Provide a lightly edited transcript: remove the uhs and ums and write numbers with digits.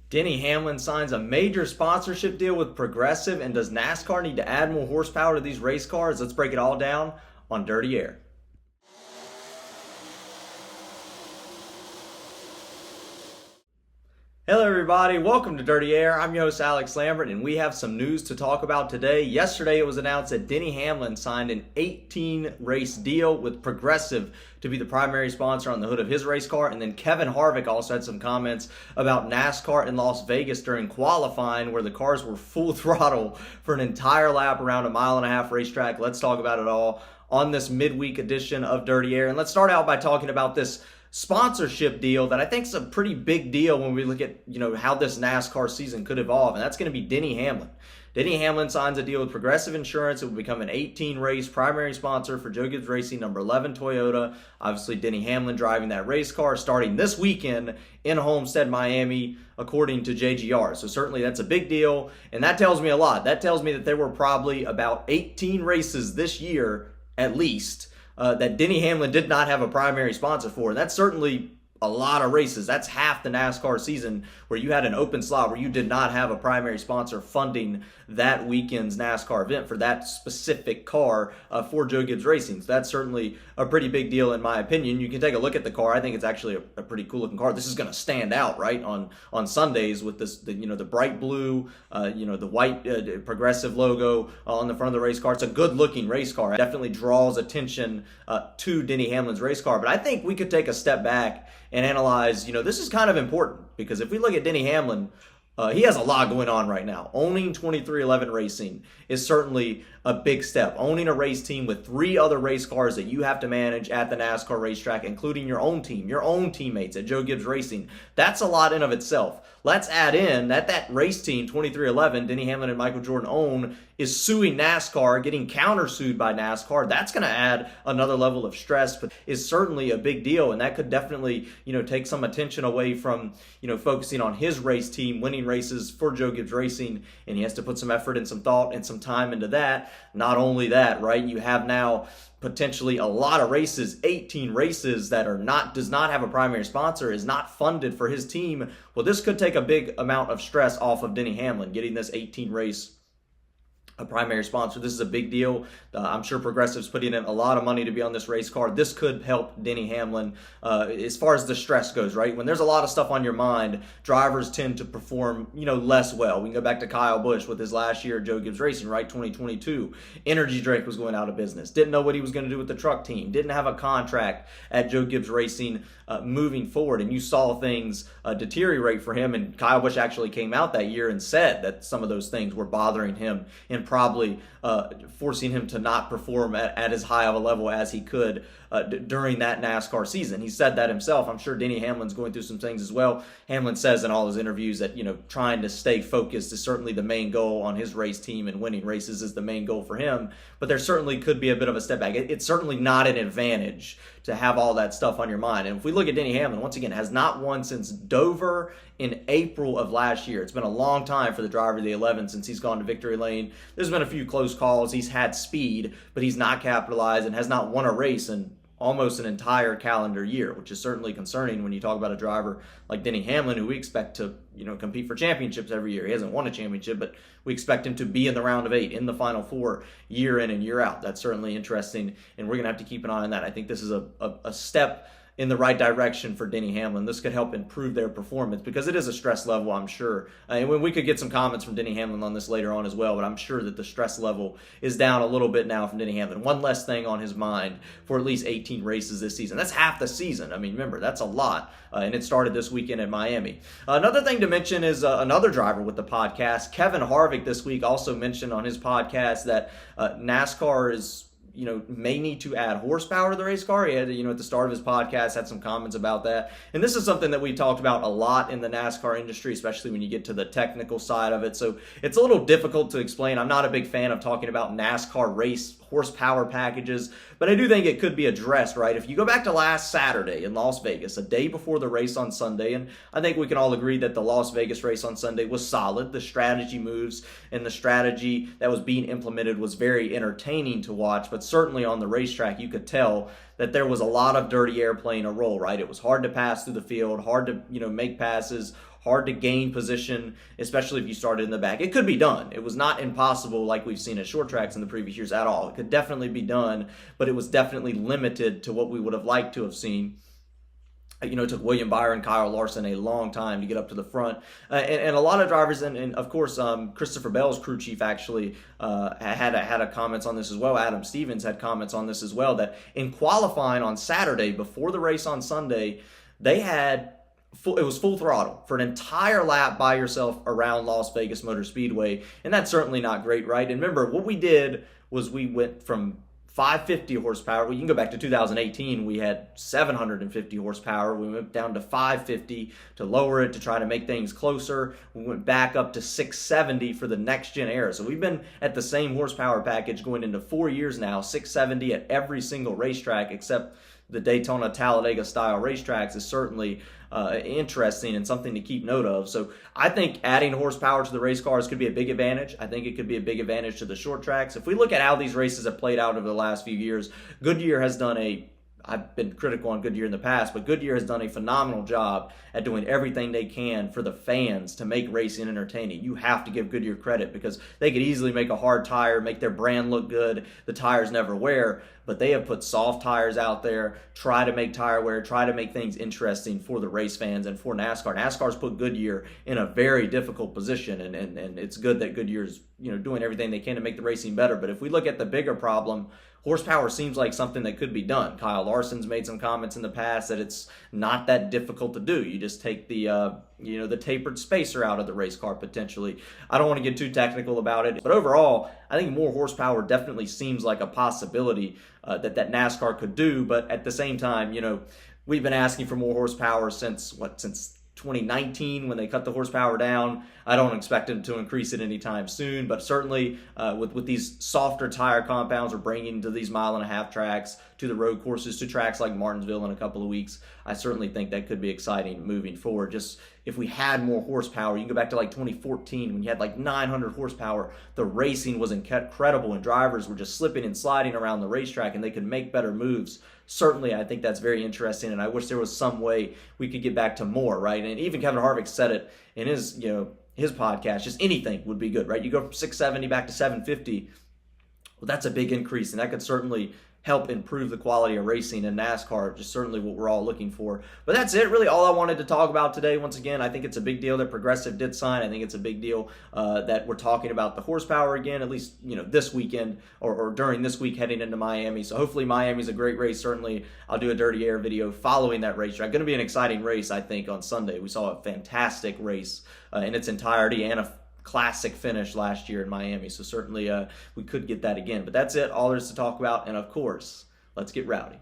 Denny Hamlin signs a major sponsorship deal with Progressive, and does NASCAR need to add more horsepower to these race cars? Let's break it all down on Dirty Air. Hello, everybody. Welcome to Dirty Air. I'm your host, Alex Lambert, and we have some news to talk about today. Yesterday, it was announced that Denny Hamlin signed an 18-race deal with Progressive to be the primary sponsor on the hood of his race car. And then Kevin Harvick also had some comments about NASCAR in Las Vegas during qualifying, where the cars were full throttle for an entire lap around a mile-and-a-half racetrack. Let's talk about it all on this midweek edition of Dirty Air. And let's start out by talking about this sponsorship deal that I think is a pretty big deal when we look at, how this NASCAR season could evolve, and that's going to be Denny Hamlin. Denny Hamlin signs a deal with Progressive Insurance. It will become an 18-race primary sponsor for Joe Gibbs Racing number 11 Toyota. Obviously, Denny Hamlin driving that race car starting this weekend in Homestead, Miami, according to JGR. So certainly that's a big deal, and that tells me a lot. That tells me that there were probably about 18 races this year, at least, that Denny Hamlin did not have a primary sponsor for. And that's certainly a lot of races. That's half the NASCAR season where you had an open slot where you did not have a primary sponsor funding that weekend's NASCAR event for that specific car for Joe Gibbs Racing. So that's certainly a pretty big deal in my opinion. You can take a look at the car. I think it's actually a pretty cool looking car. This is going to stand out, right, on Sundays with this, the bright blue, the white Progressive logo on the front of the race car. It's a good looking race car. It definitely draws attention to Denny Hamlin's race car. But I think we could take a step back and analyze, this is kind of important, because if we look at Denny Hamlin, he has a lot going on right now. Owning 23XI Racing is certainly a big step. Owning a race team with 3 other race cars that you have to manage at the NASCAR racetrack, including your own team, your own teammates at Joe Gibbs Racing, that's a lot in of itself. Let's add in that race team, 23XI, Denny Hamlin and Michael Jordan own, is suing NASCAR, getting countersued by NASCAR. That's going to add another level of stress, but is certainly a big deal, and that could definitely, take some attention away from, focusing on his race team, winning races for Joe Gibbs Racing, and he has to put some effort and some thought and some time into that. Not only that, right, you have now potentially a lot of races, 18 races that does not have a primary sponsor, is not funded for his team. Well, this could take a big amount of stress off of Denny Hamlin, getting this 18 race a primary sponsor. This is a big deal. I'm sure Progressive's putting in a lot of money to be on this race car. This could help Denny Hamlin as far as the stress goes, right? When there's a lot of stuff on your mind, drivers tend to perform, less well. We can go back to Kyle Busch with his last year at Joe Gibbs Racing, right? 2022. Energy drink was going out of business. Didn't know what he was going to do with the truck team. Didn't have a contract at Joe Gibbs Racing moving forward. And you saw things deteriorate for him. And Kyle Busch actually came out that year and said that some of those things were bothering him and probably forcing him to not perform at as high of a level as he could during that NASCAR season. He said that himself. I'm sure Denny Hamlin's going through some things as well. Hamlin says in all his interviews that, trying to stay focused is certainly the main goal on his race team, and winning races is the main goal for him. But there certainly could be a bit of a step back. It's certainly not an advantage to have all that stuff on your mind. And if we look at Denny Hamlin, once again, has not won since Dover in April of last year. It's been a long time for the driver of the 11 since he's gone to victory lane. There's been a few close calls. He's had speed, but he's not capitalized and has not won a race in almost an entire calendar year, which is certainly concerning when you talk about a driver like Denny Hamlin, who we expect to, compete for championships every year. He hasn't won a championship, but we expect him to be in the round of 8, in the Final Four, year in and year out. That's certainly interesting, and we're going to have to keep an eye on that. I think this is a step in the right direction for Denny Hamlin. This could help improve their performance, because it is a stress level, I'm sure. And we could get some comments from Denny Hamlin on this later on as well, but I'm sure that the stress level is down a little bit now from Denny Hamlin. One less thing on his mind for at least 18 races this season. That's half the season. I mean, remember, that's a lot. And it started this weekend in Miami. Another thing to mention is another driver with the podcast. Kevin Harvick this week also mentioned on his podcast that NASCAR is may need to add horsepower to the race car. He had, at the start of his podcast, had some comments about that. And this is something that we talked about a lot in the NASCAR industry, especially when you get to the technical side of it. So it's a little difficult to explain. I'm not a big fan of talking about NASCAR race horsepower packages, but I do think it could be addressed, right? If you go back to last Saturday in Las Vegas, a day before the race on Sunday, and I think we can all agree that the Las Vegas race on Sunday was solid. The strategy moves and the strategy that was being implemented was very entertaining to watch, but certainly on the racetrack, you could tell that there was a lot of dirty air playing a role, right? It was hard to pass through the field, hard to, make passes, hard to gain position, especially if you started in the back. It could be done. It was not impossible like we've seen at short tracks in the previous years at all. It could definitely be done, but it was definitely limited to what we would have liked to have seen. It took William Byron, Kyle Larson a long time to get up to the front. And a lot of drivers, and of course, Christopher Bell's crew chief actually had a comments on this as well. Adam Stevens had comments on this as well, that in qualifying on Saturday, before the race on Sunday, they had it was full throttle for an entire lap by yourself around Las Vegas Motor Speedway. And that's certainly not great, right? And remember, what we did was we went from 550 horsepower. Well, you can go back to 2018. We had 750 horsepower. We went down to 550 to lower it to try to make things closer. We went back up to 670 for the next gen era. So we've been at the same horsepower package going into 4 years now, 670 at every single racetrack except the Daytona Talladega style racetracks is certainly interesting and something to keep note of. So I think adding horsepower to the race cars could be a big advantage. I think it could be a big advantage to the short tracks. If we look at how these races have played out over the last few years, Goodyear has done I've been critical on Goodyear in the past, but Goodyear has done a phenomenal job at doing everything they can for the fans to make racing entertaining. You have to give Goodyear credit because they could easily make a hard tire, make their brand look good. The tires never wear, but they have put soft tires out there, try to make tire wear, try to make things interesting for the race fans and for NASCAR. NASCAR's put Goodyear in a very difficult position, and it's good that Goodyear's doing everything they can to make the racing better. But if we look at the bigger problem, horsepower seems like something that could be done. Kyle Larson's made some comments in the past that it's not that difficult to do. You just take the the tapered spacer out of the race car potentially. I don't want to get too technical about it, but overall, I think more horsepower definitely seems like a possibility that NASCAR could do. But at the same time, we've been asking for more horsepower since 2019 when they cut the horsepower down. I don't expect them to increase it anytime soon, but certainly with these softer tire compounds we're bringing to these 1.5 mile tracks, to the road courses, to tracks like Martinsville in a couple of weeks, I certainly think that could be exciting moving forward. Just if we had more horsepower, you can go back to like 2014 when you had like 900 horsepower, the racing was incredible and drivers were just slipping and sliding around the racetrack and they could make better moves. Certainly, I think that's very interesting, and I wish there was some way we could get back to more, right? And even Kevin Harvick said it in his podcast, just anything would be good, right? You go from 670 back to 750, well, that's a big increase, and that could certainly help improve the quality of racing in NASCAR, just certainly what we're all looking for. But that's it, really all I wanted to talk about today. Once again, I think it's a big deal that Progressive did sign. I think it's a big deal that we're talking about the horsepower again, at least this weekend or during this week heading into Miami. So hopefully Miami's a great race. Certainly I'll do a Dirty Air video following that racetrack. Going to be an exciting race, I think, on Sunday. We saw a fantastic race in its entirety and a classic finish last year in Miami. So certainly we could get that again. But that's it. All there is to talk about. And of course, let's get rowdy.